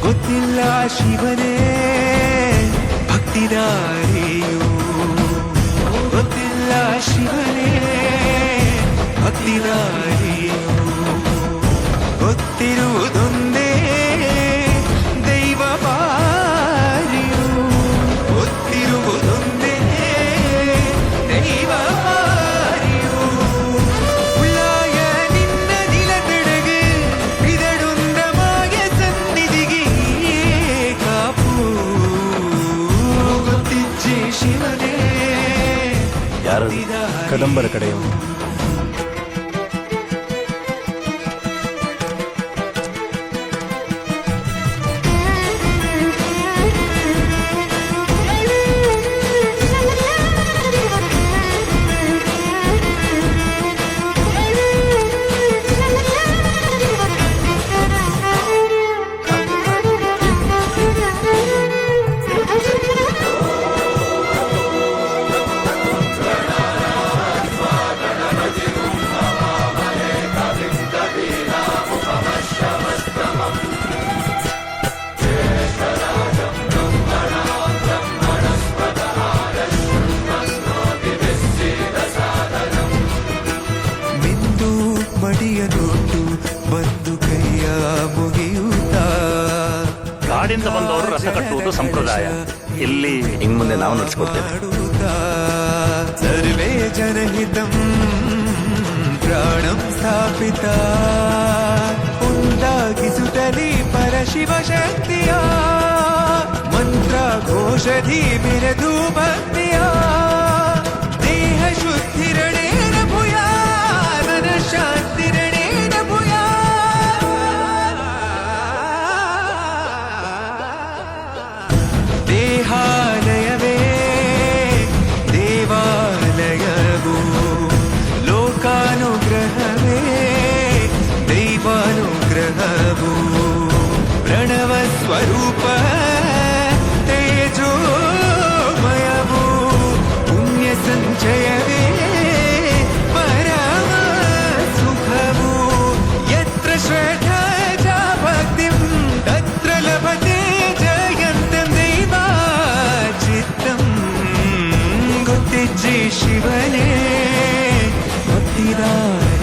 ಗೊತ್ತಿಲ್ಲ ಶಿವನೇ ಭಕ್ತಿದಾರಿಯು, ಗೊತ್ತಿಲ್ಲ ಶಿವನೇ ಭಕ್ತಿದಾರಿಯು, ಗೊತ್ತಿರುವುದೊಂದೇ ದೈವ ಬಾರಿಯು, ಗೊತ್ತಿರುವುದೊಂದೇ ದೈವ ಬಾರಿಯು. ಉಳ್ಳಾಯ ನಿನ್ನ ನಿಲತಡೆಗೆ ಇದಡುಂದ ಮಾಯ ಸನ್ನಿಧಿಗೆ ಕಾಪು, ಗೊತ್ತಿಜ್ಜೆ ಶಿವನೇ ಯಾರು ಕದಂಬರ ಕಡೆಯವರು. ಮಡಿಯನೊಟ್ಟು ಬಂದು ಕೈಯ ಮುಗಿಯುತ್ತ ಕಾಡಿಂದ ಬಂದವರು ರಥ ಕಟ್ಟುವುದು ಸಂಪ್ರದಾಯ. ಇಲ್ಲಿ ಇನ್ನು ಮುಂದೆ ನಾವು ನಡೆಸ್ಕೊಡ್ತೇವೆ. ಸರ್ವೇ ಜನಹಿತಂ ಪ್ರಾಣಂ ಸ್ಥಾಪಿತ, ಉಂಟಾಗಿಸುತ್ತಲೇ ಪರಶಿವ ಶಕ್ತಿಯ ಮಂತ್ರ ಘೋಷಧಿ ಮೆರೆದು ಭಕ್ತಿಯ ದೇಹ ಶುದ್ಧಿರಣೇನ ಭೂಯ ಮನ ಶಾಂತಿರಣೇನ ಭೂಯ. ದೇಹಾಲಯವೇ ದೇವಾಲಯವು, ಲೋಕಾನುಗ್ರಹವೇ ದೈವಾನುಗ್ರಹವು, ಪ್ರಣವ ಸ್ವರೂಪ ತೇಜೋಮಯವು, ಪುಣ್ಯ ಸಂಚಯವೇ ಪರಮ ಸುಖವು. ಯತ್ರ ಶ್ರದ್ಧಾ ಚ ಭಕ್ತಿಂ ತತ್ರ ಲಭತೆ ಜಯಂತಂ ದೈವಾಚಿತ್ತಂ. ಗೊತ್ತಿಜ್ಜೆ ಶಿವನೇ ಭಕ್ತಿದಾರ